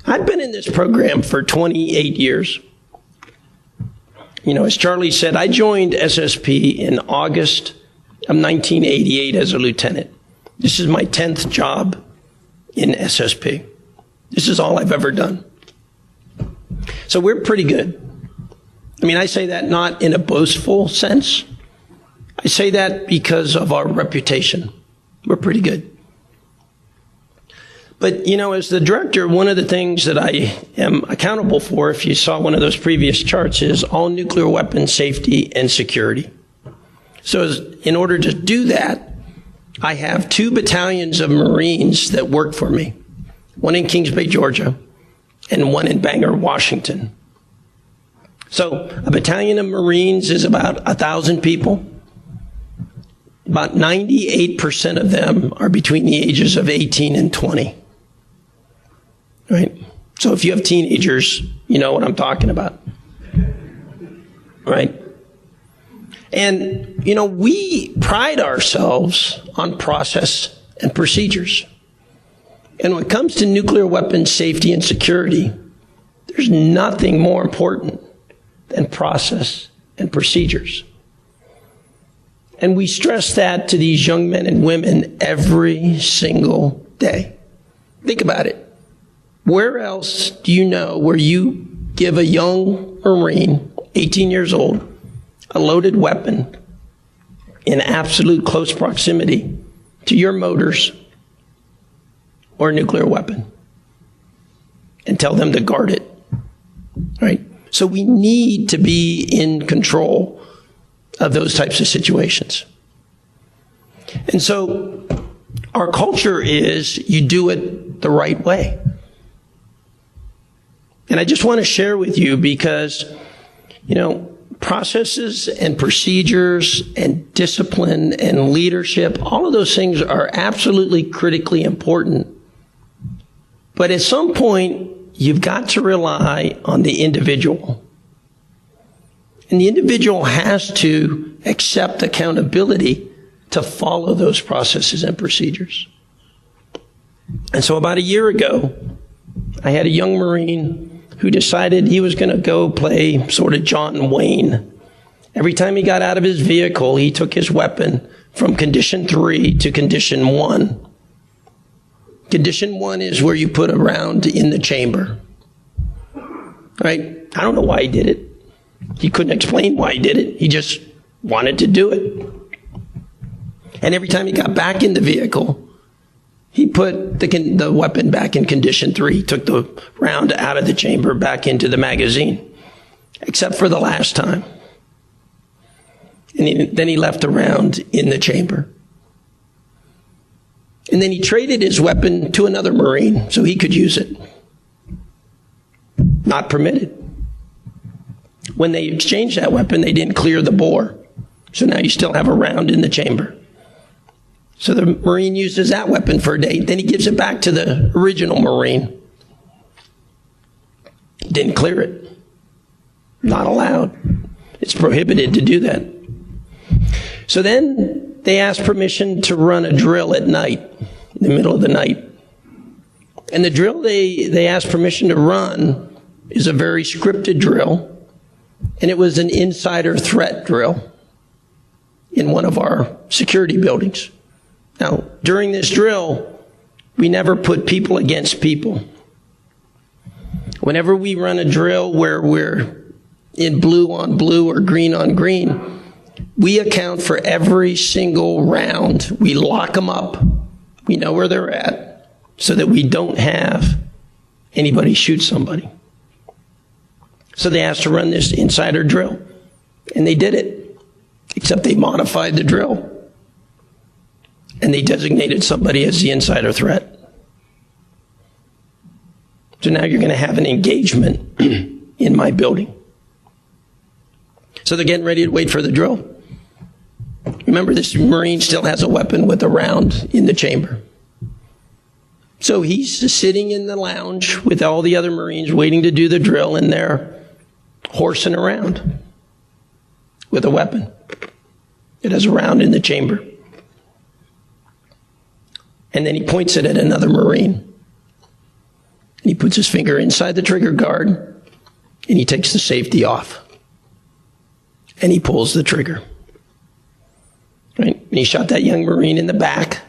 I've been in this program for 28 years. You know, as Charlie said, I joined SSP in August of 1988 as a lieutenant. This is my 10th job in SSP. This is all I've ever done. So we're pretty good. I mean, I say that not in a boastful sense. I say that because of our reputation. We're pretty good. But, you know, as the director, one of the things that I am accountable for, if you saw one of those previous charts, is all nuclear weapon safety and security. So in order to do that, I have 2 battalions of Marines that work for me, one in Kings Bay, Georgia, and one in Bangor, Washington. So a battalion of Marines is about 1,000 people. About 98% of them are between the ages of 18 and 20. Right? So if you have teenagers, you know what I'm talking about. Right? And, you know, we pride ourselves on process and procedures. And when it comes to nuclear weapons safety and security, there's nothing more important than process and procedures. And we stress that to these young men and women every single day. Think about it. Where else do you know where you give a young Marine, 18 years old, a loaded weapon in absolute close proximity to your motors or a nuclear weapon and tell them to guard it, right? So we need to be in control of those types of situations. And so our culture is you do it the right way. And I just want to share with you because, you know, processes and procedures and discipline and leadership, all of those things are absolutely critically important. But at some point, you've got to rely on the individual. And the individual has to accept accountability to follow those processes and procedures. And so about a year ago, I had a young Marine who decided he was going to go play sort of John Wayne. Every time he got out of his vehicle, he took his weapon from condition 3 to condition 1. Condition 1 is where you put a round in the chamber. Right? I don't know why he did it. He couldn't explain why he did it. He just wanted to do it. And every time he got back in the vehicle, he put the weapon back in condition 3. He took the round out of the chamber back into the magazine, except for the last time. And then he left the round in the chamber. And then he traded his weapon to another Marine so he could use it. Not permitted. When they exchanged that weapon, they didn't clear the bore. So now you still have a round in the chamber. So the Marine uses that weapon for a day. Then he gives it back to the original Marine. Didn't clear it. Not allowed. It's prohibited to do that. So then they asked permission to run a drill at night, in the middle of the night. And the drill they asked permission to run is a very scripted drill. And it was an insider threat drill in one of our security buildings. Now, during this drill, we never put people against people. Whenever we run a drill where we're in blue on blue or green on green, we account for every single round. We lock them up. We know where they're at so that we don't have anybody shoot somebody. So they asked to run this insider drill, and they did it, except they modified the drill. And they designated somebody as the insider threat. So now you're going to have an engagement in my building. So they're getting ready to wait for the drill. Remember, this Marine still has a weapon with a round in the chamber. So he's sitting in the lounge with all the other Marines waiting to do the drill, and they're horsing around with a weapon. It has a round in the chamber. And then he points it at another Marine. And he puts his finger inside the trigger guard, and he takes the safety off. And he pulls the trigger. Right? And he shot that young Marine in the back,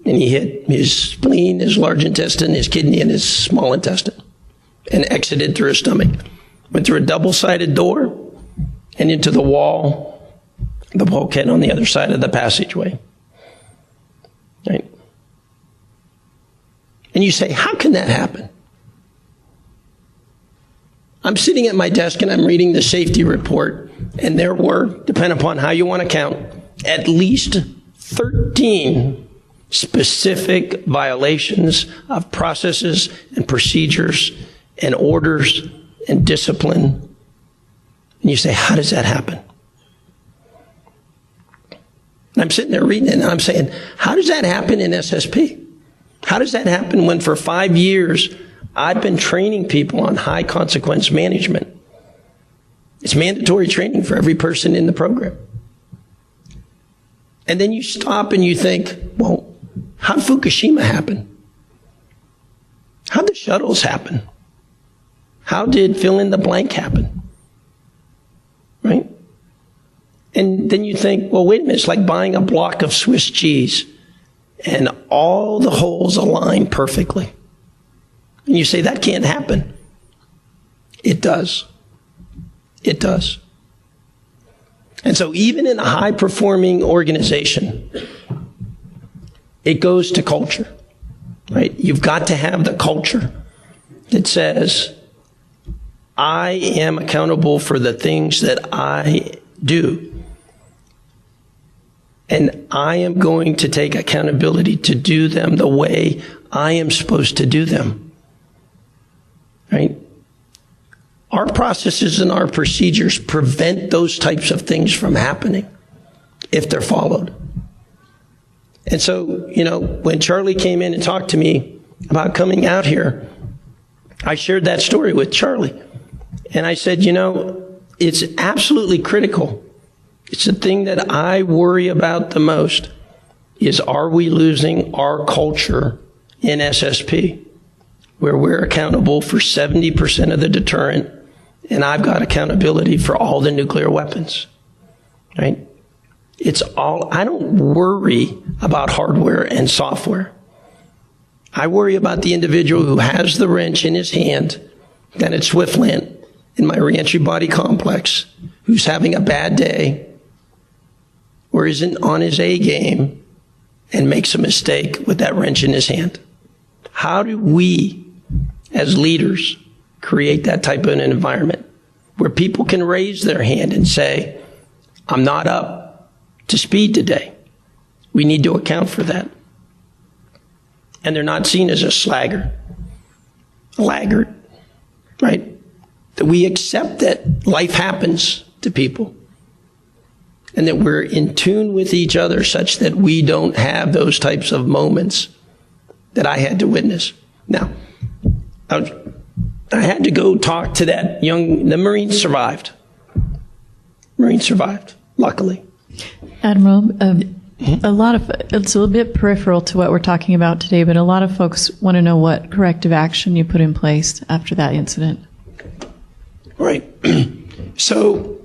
and he hit his spleen, his large intestine, his kidney, and his small intestine, and exited through his stomach. Went through a double-sided door and into the wall, the bulkhead on the other side of the passageway. Right? And you say, how can that happen? I'm sitting at my desk and I'm reading the safety report, and there were, depending upon how you want to count, at least 13 specific violations of processes and procedures and orders and discipline. And you say, how does that happen? And I'm sitting there reading it, and I'm saying, how does that happen in SSP? How does that happen when for 5 years I've been training people on high consequence management? It's mandatory training for every person in the program. And then you stop and you think, well, how did Fukushima happen? How did the shuttles happen? How did fill in the blank happen? Right? And then you think, well, wait a minute, it's like buying a block of Swiss cheese and all the holes align perfectly. And you say, that can't happen. It does. It does. And so even in a high-performing organization, it goes to culture, right? You've got to have the culture that says, I am accountable for the things that I do. And I am going to take accountability to do them the way I am supposed to do them, right? Our processes and our procedures prevent those types of things from happening if they're followed. And so, when Charlie came in and talked to me about coming out here, I shared that story with Charlie. And I said, it's absolutely critical. It's the thing that I worry about the most is, are we losing our culture in SSP, where we're accountable for 70% of the deterrent, and I've got accountability for all the nuclear weapons, right? I don't worry about hardware and software. I worry about the individual who has the wrench in his hand down at Swiftland in my reentry body complex, who's having a bad day or isn't on his A game and makes a mistake with that wrench in his hand. How do we, as leaders, create that type of an environment where people can raise their hand and say, I'm not up to speed today. We need to account for that. And they're not seen as a laggard, right? That we accept that life happens to people and that we're in tune with each other such that we don't have those types of moments that I had to witness. Now, I had to go talk to the Marine survived. Luckily. Admiral, it's a little bit peripheral to what we're talking about today, but a lot of folks want to know what corrective action you put in place after that incident. Right. So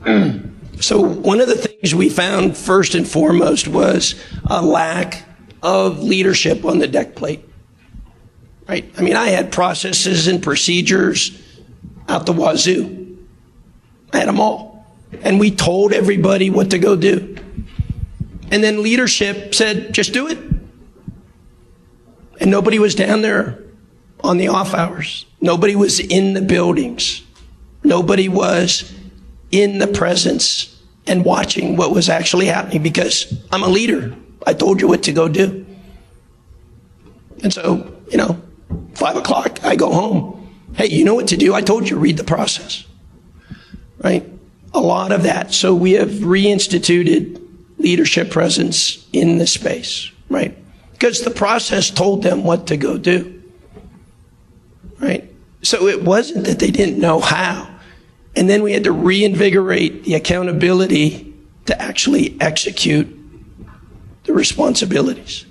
one of the things we found first and foremost was a lack of leadership on the deck plate. Right? I mean, I had processes and procedures out the wazoo. I had them all. And we told everybody what to go do. And then leadership said, just do it. And nobody was down there on the off hours. Nobody was in the buildings. Nobody was in the presence and watching what was actually happening, because I'm a leader. I told you what to go do. And so, 5 o'clock, I go home. Hey, you know what to do? I told you, read the process. Right? A lot of that. So we have reinstituted leadership presence in the space, right? Because the process told them what to go do, right? So it wasn't that they didn't know how. And then we had to reinvigorate the accountability to actually execute the responsibilities.